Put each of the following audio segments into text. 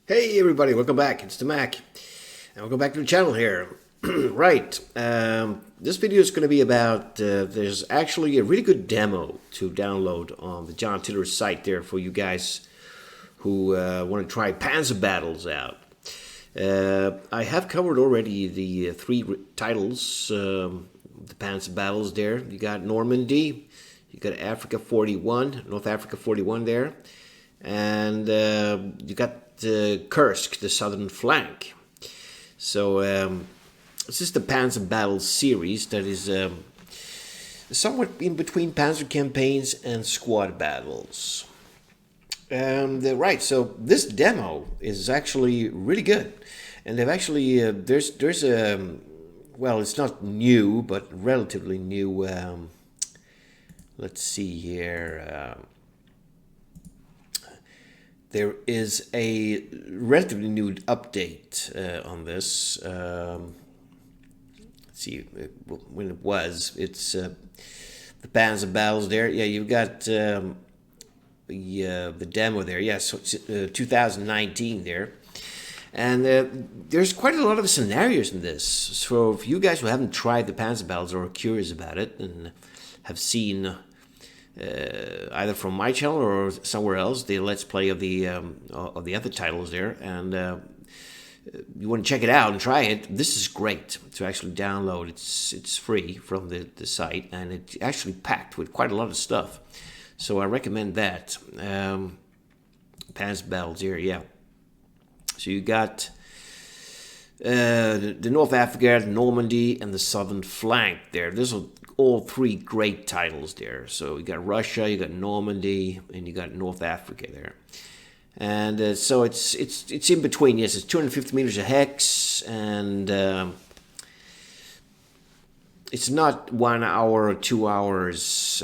Hey everybody, welcome back. It's the Mac, and welcome back to the channel here. Right, this video is going to be about. There's actually a really good demo to download on the John Tiller site there for you guys who want to try Panzer battles out. I have covered already the three titles, the Panzer battles there. You got Normandy, you got Africa 41, North Africa 41 there, and you got Kursk, the southern flank. So this is the Panzer Battle series that is somewhat in between Panzer campaigns and squad battles. Right, so this demo is actually really good, and they've actually there's a well, it's not new but relatively new. Let's see here. There is a relatively new update on this. Let's see when it was. It's the Panzer battles there. Yeah, you've got the demo there. Yes, so it's 2019 there. And there's quite a lot of scenarios in this. So if you guys who haven't tried the Panzer battles or are curious about it and have seen either from my channel or somewhere else the Let's Play of the other titles there, and you want to check it out and try it, this is great to actually download. It's free from the site, and it's actually packed with quite a lot of stuff. So I recommend that. Panzer battles here, yeah. So you got the North Africa, the Normandy, and the southern flank there. There's all three great titles there. So you got Russia, you got Normandy, and you got North Africa there. And so it's in between. Yes, it's 250 meters a hex, and it's not 1 hour or 2 hours.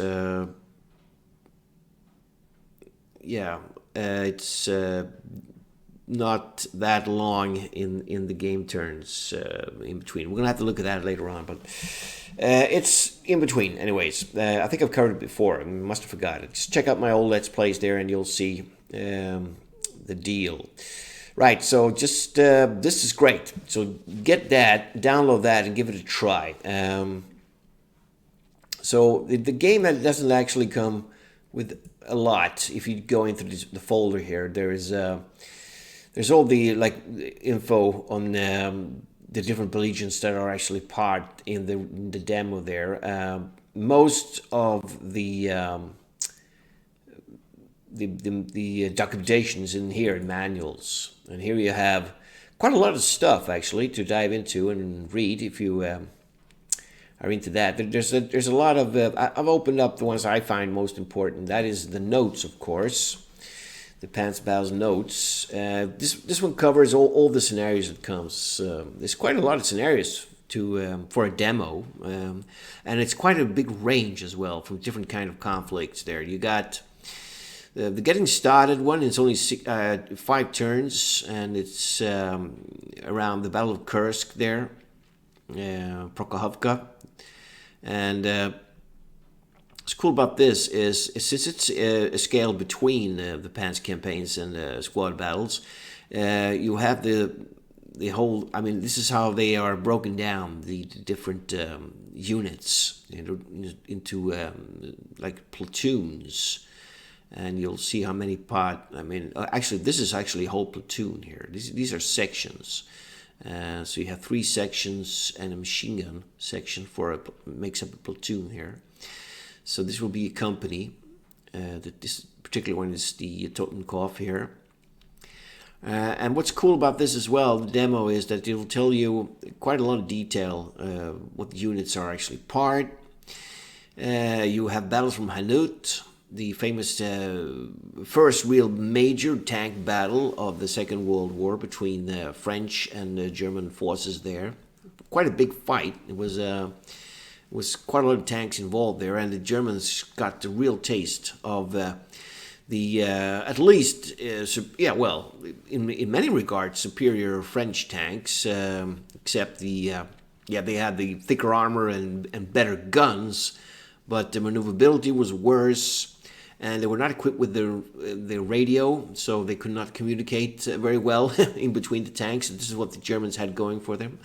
It's not that long in the game turns in between. We're gonna have to look at that later on, but it's in between. Anyways, I think I've covered it before. I must have forgot it. Just check out my old Let's Plays there, and you'll see the deal. Right. So just this is great. So get that, download that, and give it a try. So the game that doesn't actually come with a lot. If you go into the folder here, there's all the info on the different legions that are actually part in the demo there. Most of the documentation is in here in manuals, and here you have quite a lot of stuff actually to dive into and read if you are into that. There's a lot of I've opened up the ones I find most important. That is the notes, of course. The Panzer Battles notes. This one covers all the scenarios that comes. There's quite a lot of scenarios for a demo, and it's quite a big range as well from different kind of conflicts. There you got the getting started one. It's only 5 turns, and it's around the Battle of Kursk there, Prokhorovka, and. What's cool about this is since it's a scale between the Panzer campaigns and squad battles, you have the whole. I mean, this is how they are broken down, the different units into like platoons, and you'll see how many part. I mean, actually, this is actually a whole platoon here. These are sections. So you have 3 sections and a machine gun section makes up a platoon here. So this will be a company. This particular one is the Totenkopf here. And what's cool about this as well, the demo, is that it'll tell you quite a lot of detail what the units are actually part. You have battles from Hanut, the famous first real major tank battle of the Second World War between the French and the German forces there. Quite a big fight. It was quite a lot of tanks involved there, and the Germans got the real taste of the at least in many regards superior French tanks, except they had the thicker armor and better guns, but the maneuverability was worse, and they were not equipped with their radio, so they could not communicate very well in between the tanks. And this is what the Germans had going for them: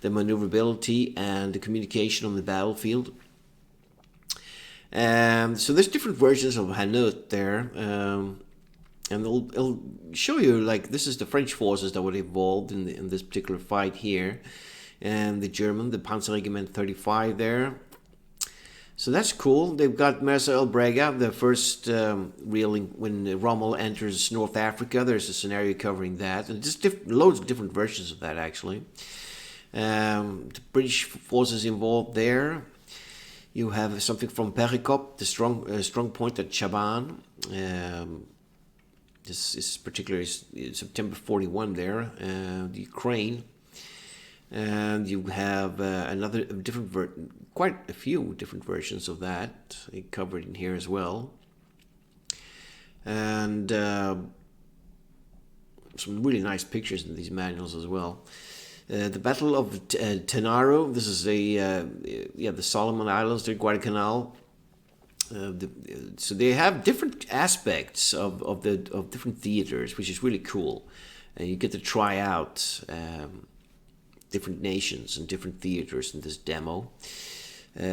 the maneuverability and the communication on the battlefield. So there's different versions of Hanut there, and it'll show you, like, this is the French forces that were involved in this particular fight here, and the German, the Panzer Regiment 35 there. So that's cool. They've got Mersa El Brega, the first when Rommel enters North Africa. There's a scenario covering that, and just loads of different versions of that, actually. The British forces involved there. You have something from Perikop, the strong point at Chaban. This is particularly September 41 there, the Ukraine. And you have another quite a few different versions of that covered in here as well. And some really nice pictures in these manuals as well. The Battle of Tanaro. This is the Solomon Islands, the Guadalcanal. So they have different aspects of different theaters, which is really cool. You get to try out different nations and different theaters in this demo.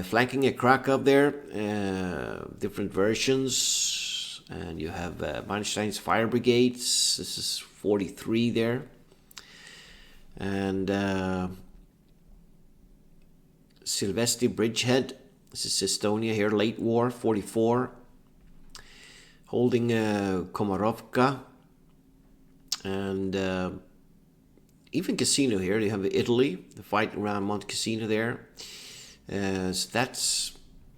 Flanking at Krakow there, different versions, and you have Manstein's Fire Brigades. This is 43 there. And Silvestri Bridgehead. This is Estonia here, late war, 44. Holding Komarovka. And even Cassino here. You have Italy, the fight around Monte Cassino there. So that's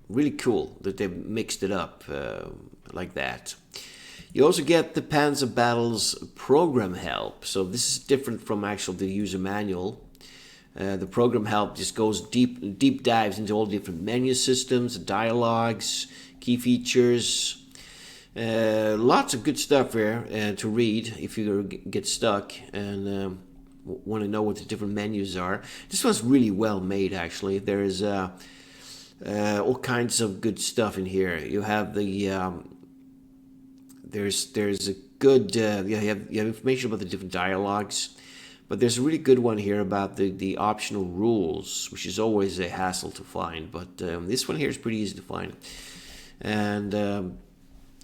really cool that they mixed it up like that. You also get the Panzer Battles program help. So this is different from the user manual. The program help just goes deep dives into all the different menu systems, dialogues, key features. Lots of good stuff there to read if you get stuck and want to know what the different menus are. This one's really well made, actually. There's all kinds of good stuff in here. You have the there's a good you have information about the different dialogues, but there's a really good one here about the optional rules, which is always a hassle to find, but this one here is pretty easy to find, and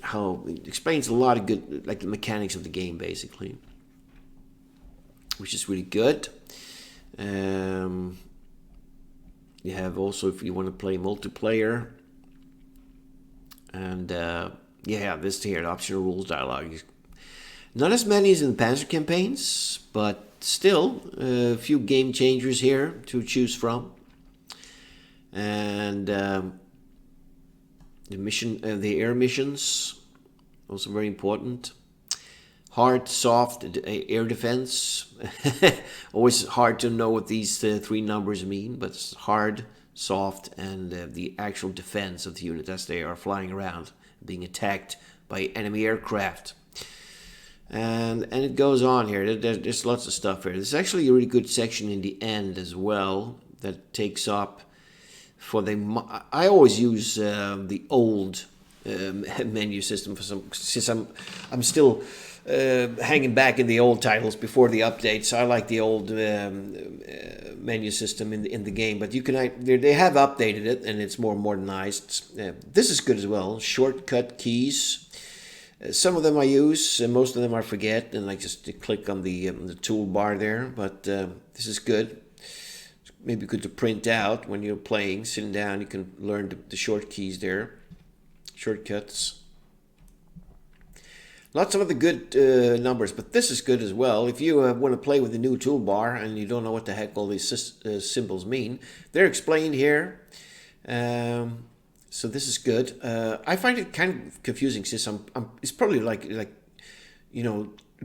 how it explains a lot of good, like, the mechanics of the game basically, which is really good. You have also, if you want to play multiplayer, and this here, the optional rules dialogue. Not as many as in the Panzer campaigns, but still a few game changers here to choose from. And the air missions, also very important. Hard, soft, air defense. Always hard to know what these three numbers mean, but it's hard, soft, and the actual defense of the unit as they are flying around, being attacked by enemy aircraft. And it goes on here. There's lots of stuff here. There's actually a really good section in the end as well that takes up for the... I always use the old menu system since I'm still hanging back in the old titles before the updates. I like the old menu system in the game, but they have updated it and it's more modernized. This is good as well. Shortcut keys. Some of them I use, and most of them I forget, and I just click on the toolbar there. But this is good. It's maybe good to print out when you're playing. Sitting down, you can learn the short keys there. Shortcuts. Lots of other good numbers, but this is good as well. If you want to play with the new toolbar and you don't know what the heck all these symbols mean, they're explained here. So this is good. I find it kind of confusing since it's probably like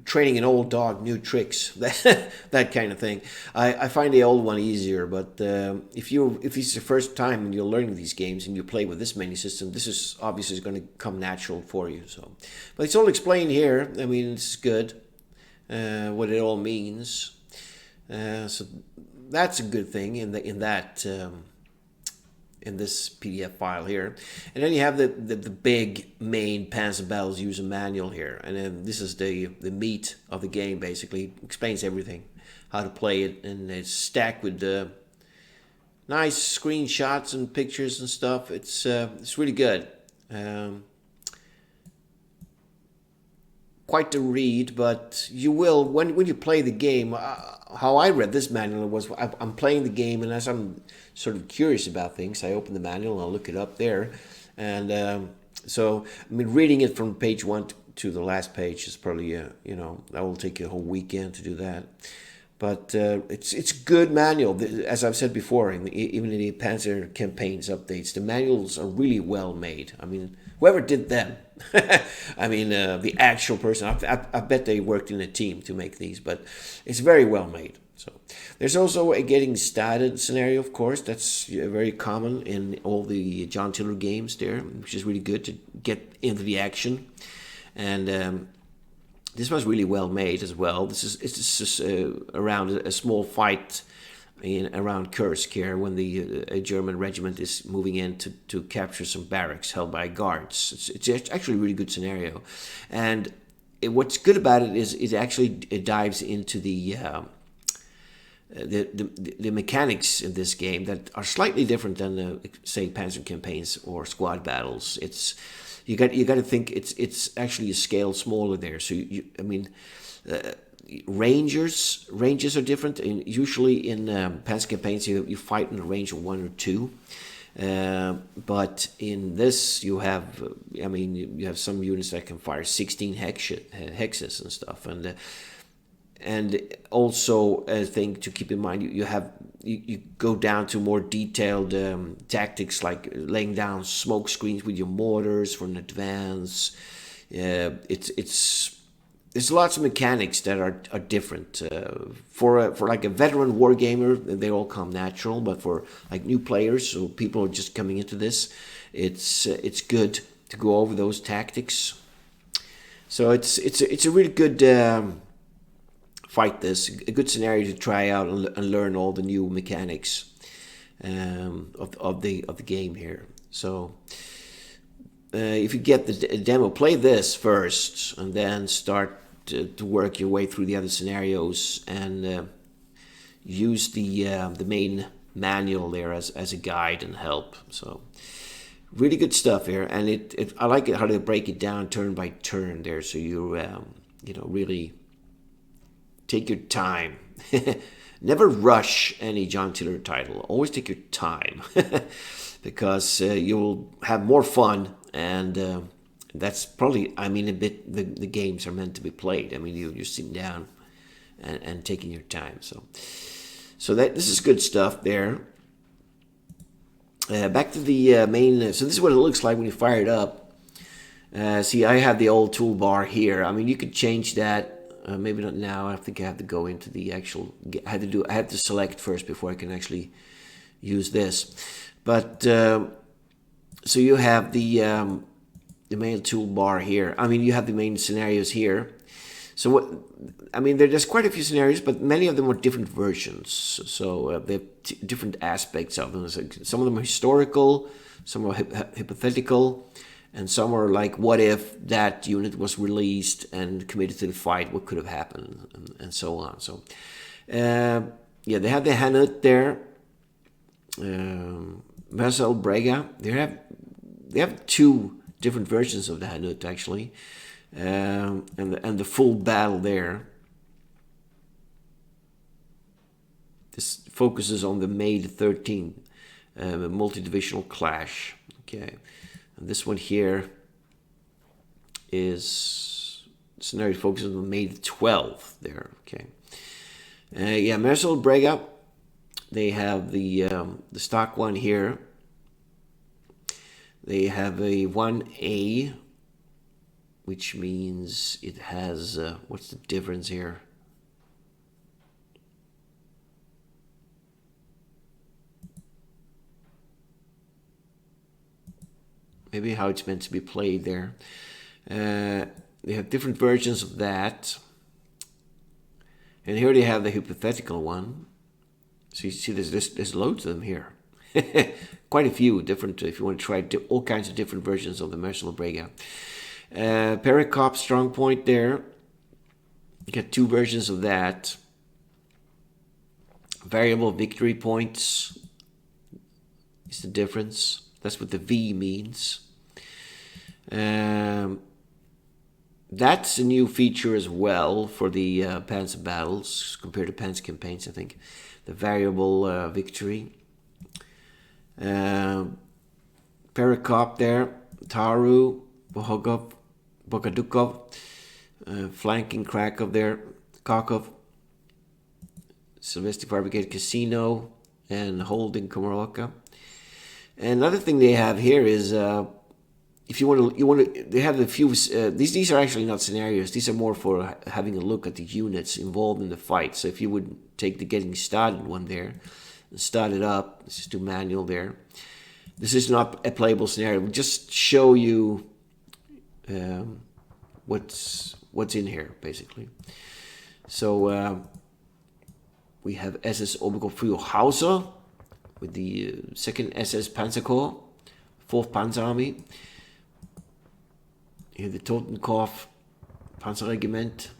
training an old dog new tricks, that kind of thing. I find the old one easier, but if it's the first time and you're learning these games and you play with this menu system, this is obviously going to come natural for you. So, but it's all explained here. I mean, it's good what it all means. So that's a good thing in that in this PDF file here. And then you have the big main Panzer Battles user manual here. And then this is the meat of the game, basically. Explains everything, how to play it, and it's stacked with nice screenshots and pictures and stuff. It's really good. Quite the read, but you will when you play the game. How I read this manual was I'm playing the game, and as I'm sort of curious about things, I open the manual and I'll look it up there. And so I mean, reading it from page 1 to the last page is probably that will take you a whole weekend to do that. But it's good manual. As I've said before, even in the Panzer campaigns updates, the manuals are really well made. I mean, whoever did them, I mean, the actual person, I bet they worked in a team to make these, but it's very well made. So there's also a getting started scenario, of course. That's very common in all the John Tiller games there, which is really good to get into the action. And this was really well made as well. It's just around a small fight around Kursk here, when a German regiment is moving in to capture some barracks held by guards. It's actually a really good scenario, and what's good about it is it dives into the mechanics in this game that are slightly different than say Panzer campaigns or squad battles. You got to think it's actually a scale smaller there. So ranges are different. And usually in Panzer campaigns you fight in a range of 1 or 2. But in this you have you have some units that can fire 16 hexes and stuff, and also a thing to keep in mind, you go down to more detailed tactics, like laying down smoke screens with your mortars for an advance. There's lots of mechanics that are different. For like a veteran wargamer, they all come natural, but for like new players, so people are just coming into this, it's good to go over those tactics. So it's a really good fight. This a good scenario to try out and learn all the new mechanics of the game here. So if you get the demo, play this first and then start to work your way through the other scenarios, and use the main manual there as a guide and help. So really good stuff here, and I like it how they break it down turn by turn there, so you really take your time. Never rush any John Tiller title. Always take your time, because you'll have more fun, and that's probably, a bit the games are meant to be played. You're sitting down and taking your time. So this is good stuff there. Back to the main. So this is what it looks like when you fire it up. See, I have the old toolbar here. You could change that. Maybe not now. I think I have to go into the actual. I have to select first before I can actually use this. But so you have the main toolbar here. You have the main scenarios here. So there's quite a few scenarios, but many of them are different versions. So they have different aspects of them. So some of them are historical, some are hypothetical. And some are like, what if that unit was released and committed to the fight? What could have happened? And so on. So, they have the Hanut there. Marcel Brega. They have 2 different versions of the Hanut, actually. And the full battle there. This focuses on the May the 13th multi-divisional clash. Okay. And this one here is scenario focusing on May the 12th there. Okay. Marcel Brega. They have the stock one here. They have a 1A, which means it has what's the difference here? Maybe how it's meant to be played there. They have different versions of that. And here they have the hypothetical one. So you see there's loads of them here. Quite a few different, if you want to try all kinds of different versions of the Merciful Brega. Pericop strong point there. You get two versions of that. Variable victory points is the difference. That's what the V means. That's a new feature as well for the Panzer battles compared to Panzer campaigns, I think. The variable victory. Pericop there. Taru, Bogadukov, flanking Krakow there. Kharkov. Sylvester Brigade Casino and holding Komorowka. And another thing they have here is if you want to, they have a few. These are actually not scenarios. These are more for having a look at the units involved in the fight. So if you would take the getting started one there, and start it up. Let's just do manual there. This is not a playable scenario. We'll just show you what's in here basically. So. We have SS Obergofeuerhauser with the 2nd SS Panzer Corps, 4th Panzer Army. Here the Totenkopf Panzerregiment,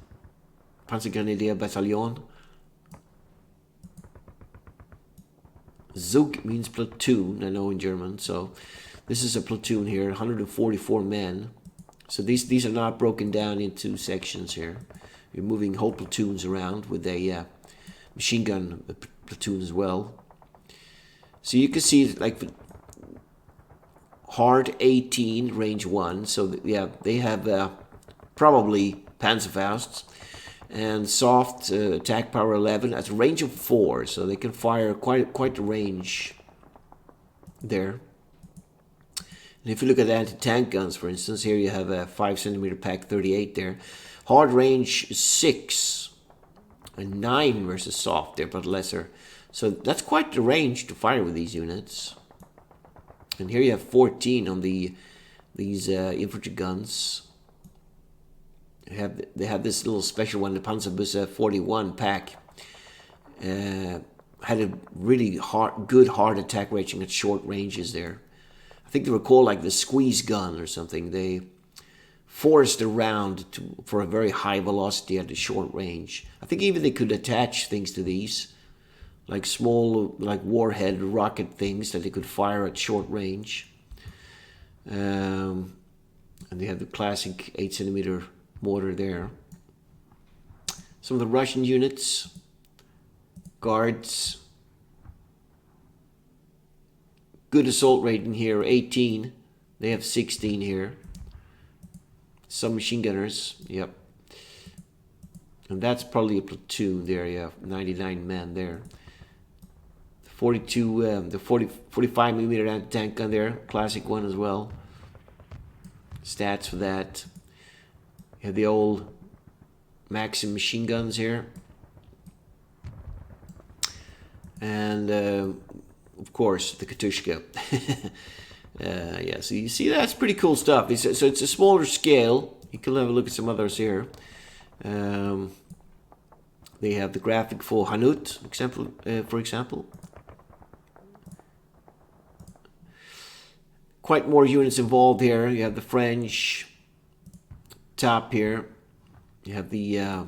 Panzergrenadier Bataillon. Zug means platoon, I know in German, so this is a platoon here, 144 men. So these are not broken down into sections here. You're moving whole platoons around with a machine gun platoon as well. So you can see like hard 18 range 1. So yeah, they have probably Panzerfausts, and soft attack power 11 at a range of 4. So they can fire quite the range there. And if you look at anti-tank guns, for instance, here you have a 5cm Pak 38 there. Hard range 6. And 9 versus soft there, but lesser. So that's quite the range to fire with these units. And here you have 14 on these infantry guns. They have this little special one, the Panzerbusse 41 Pak. Had a really good hard attack rating at short ranges there. I think they were called like the squeeze gun or something. They forced around for a very high velocity at a short range. I think even they could attach things to these, like small, like warhead rocket things that they could fire at short range. And they have the classic 8cm mortar there. Some of the Russian units, guards, good assault rating here, 18. They have 16 here. Some machine gunners, yep. And that's probably a platoon there, yeah, 99 men there. 45mm anti-tank gun there, classic one as well. Stats for that. You have the old Maxim machine guns here. And, of course, the Katushka. Yeah, so you see that's pretty cool stuff. So it's a smaller scale. You can have a look at some others here. They have the graphic for Hanut, for example. Quite more units involved here. You have the French top here. You have the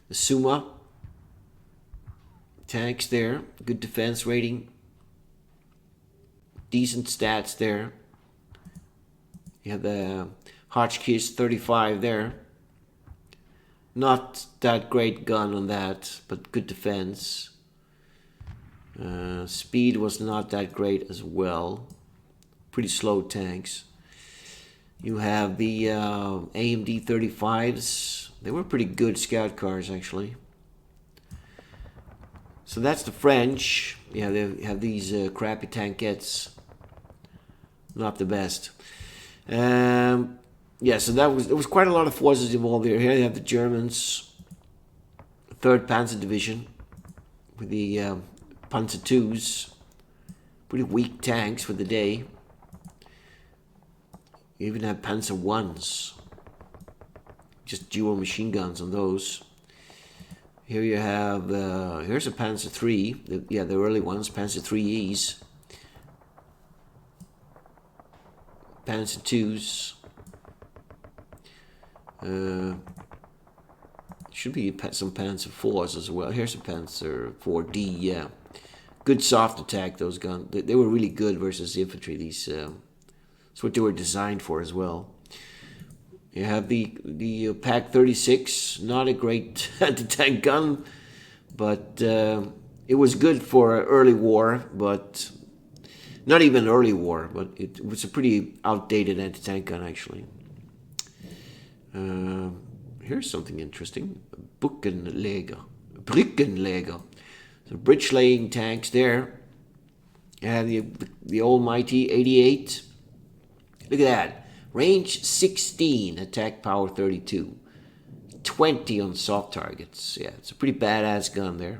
Suma tanks there. Good defense rating. Decent stats there. You have the Hotchkiss 35 there. Not that great gun on that, but good defense. Speed was not that great as well. Pretty slow tanks. You have the AMD 35s. They were pretty good scout cars, actually. So that's the French. Yeah, they have these crappy tankettes. Not the best. Yeah, so there was quite a lot of forces involved here. Here you have the Germans, 3rd Panzer Division, with the Panzer IIs. Pretty weak tanks for the day. You even have Panzer Is. Just dual machine guns on those. Here you have, here's a Panzer III. The early ones, Panzer IIIs. Panzer 2s. Should be some Panzer 4s as well. Here's a Panzer 4D, yeah. Good soft attack, those guns. They were really good versus the infantry. That's what they were designed for as well. You have the Pak 36, not a great anti-tank gun, but it was good for early war, but not even early war, but it was a pretty outdated anti-tank gun actually. Here's something interesting. Brückenleger. So bridge-laying tanks there. And the almighty 88. Look at that. Range 16, attack power 32. 20 on soft targets. Yeah, it's a pretty badass gun there.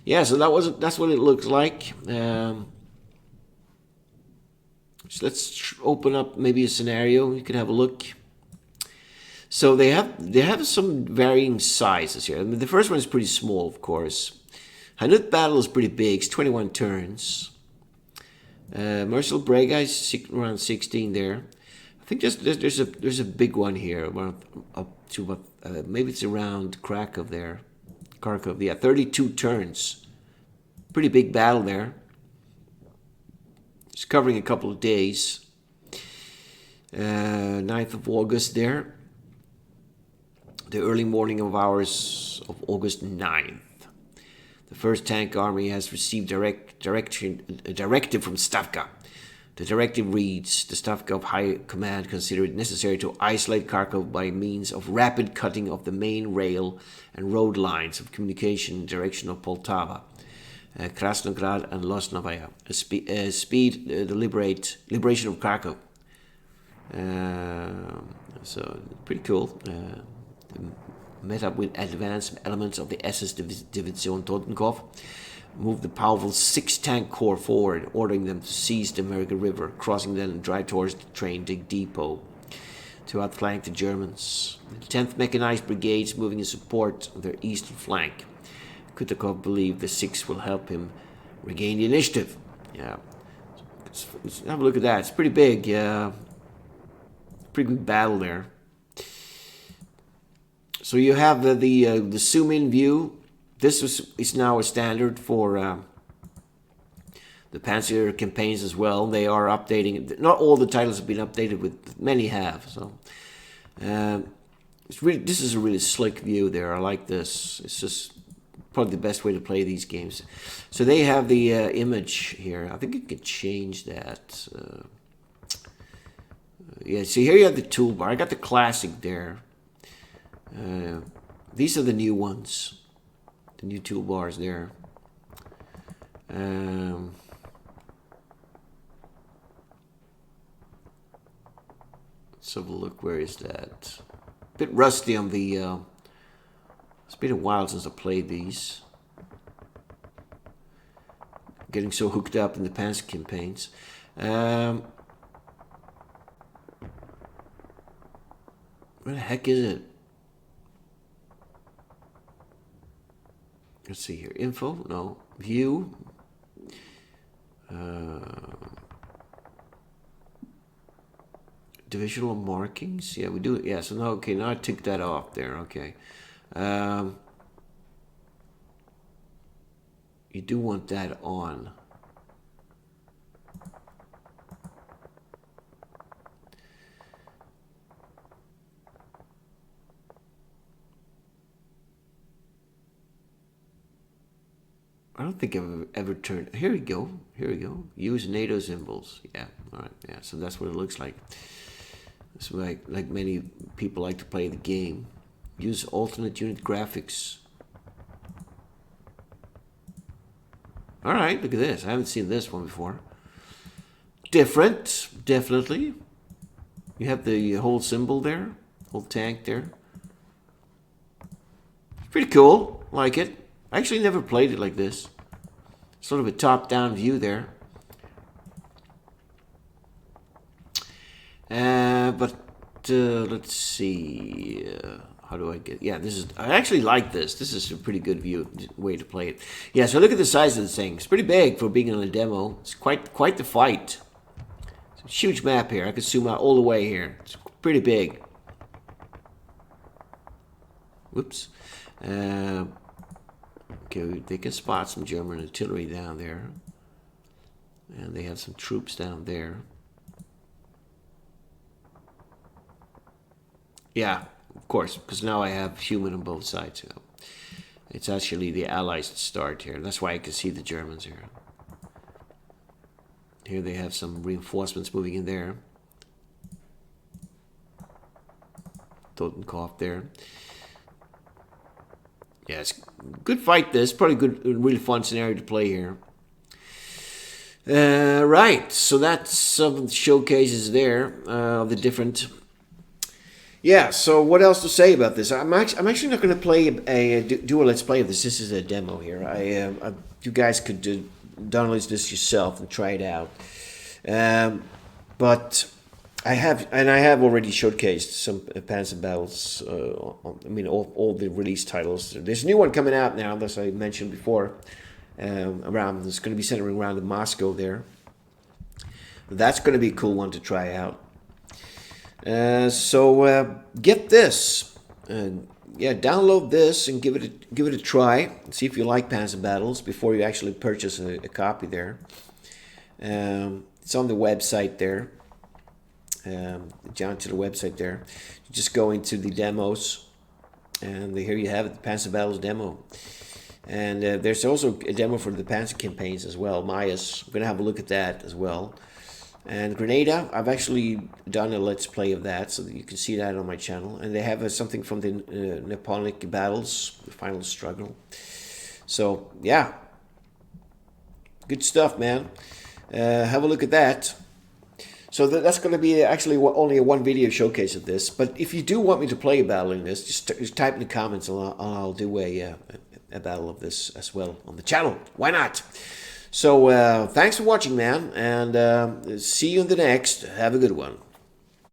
Yeah, so that's what it looks like. So let's open up maybe a scenario. You can have a look. So they have some varying sizes here. I mean, the first one is pretty small, of course. Hanut Battle is pretty big. It's 21 turns. Marcel Brega is around 16 there. I think there's a big one here, up to maybe it's around Kharkov there. Kharkov, yeah, 32 turns. Pretty big battle there. It's covering a couple of days. 9th of August there. The early morning of hours of August 9th. The 1st Tank Army has received a directive from Stavka. The directive reads, the Stavka of High Command consider it necessary to isolate Kharkov by means of rapid cutting of the main rail and road lines of communication in the direction of Poltava, Krasnograd and Losnovaya. Speed the liberation of Kharkov. So, pretty cool. Met up with advanced elements of the SS Division Totenkopf, moved the powerful 6-tank corps forward, ordering them to seize the American River, crossing then and drive towards the train depot to outflank the Germans. The 10th Mechanized Brigades moving in support of their eastern flank. Kutakov believed the 6th will help him regain the initiative. Yeah, let's have a look at that. It's pretty big. Pretty good battle there. So you have the zoom-in view. This is now a standard for the Panzer campaigns as well. They are updating. Not all the titles have been updated, but many have. So this is a really slick view there. I like this. It's just probably the best way to play these games. So they have the image here. I think you can change that. Yeah. So here you have the toolbar. I got the classic there. These are the new ones, the new toolbars there. Let's have a look. Where is that? A bit rusty on the. It's been a while since I played these. Getting so hooked up in the Panzer campaigns. Where the heck is it? Let's see here. Info? No. View? Divisional markings? Yeah, we do it. Yeah, so now, okay, now I took that off there. Okay. You do want that on. I don't think I've ever turned. Here we go. Here we go. Use NATO symbols. Yeah. All right. Yeah. So that's what it looks like. It's like many people like to play the game. Use alternate unit graphics. All right. Look at this. I haven't seen this one before. Different. Definitely. You have the whole symbol there. Whole tank there. It's pretty cool. Like it. I actually never played it like this. Sort of a top-down view there. But let's see. How do I get? Yeah, this is. I actually like this. This is a pretty good way to play it. Yeah. So look at the size of this thing. It's pretty big for being on a demo. It's quite the fight. Huge map here. I could zoom out all the way here. It's pretty big. Whoops. Okay, they can spot some German artillery down there. And they have some troops down there. Yeah, of course, because now I have human on both sides. So it's actually the Allies that start here. That's why I can see the Germans here. Here they have some reinforcements moving in there. Totenkopf there. Yeah, it's a good fight this. Probably good, really fun scenario to play here. Right, so that's some of the showcases there of the different. Yeah, so what else to say about this? I'm actually not going to play do a let's play of this. This is a demo here. You guys could download this yourself and try it out. But I have already showcased some Panzer battles. I mean, all the release titles. There's a new one coming out now, as I mentioned before. Around, it's going to be centering around in Moscow there. That's going to be a cool one to try out. So get this, yeah, download this and give it a try. See if you like Panzer Battles before you actually purchase a copy there. It's on the website there. Down to the website there. You just go into the demos, and here you have it, the Panzer Battles demo. And there's also a demo for the Panzer campaigns as well. Maya's, we're gonna have a look at that as well. And Grenada, I've actually done a let's play of that, so that you can see that on my channel. And they have something from the Napoleonic battles, the final struggle. So yeah, good stuff, man. Have a look at that. So that's going to be actually only a one video showcase of this. But if you do want me to play a battle in this, just type in the comments, and I'll do a battle of this as well on the channel. Why not? So thanks for watching, man, and see you in the next. Have a good one.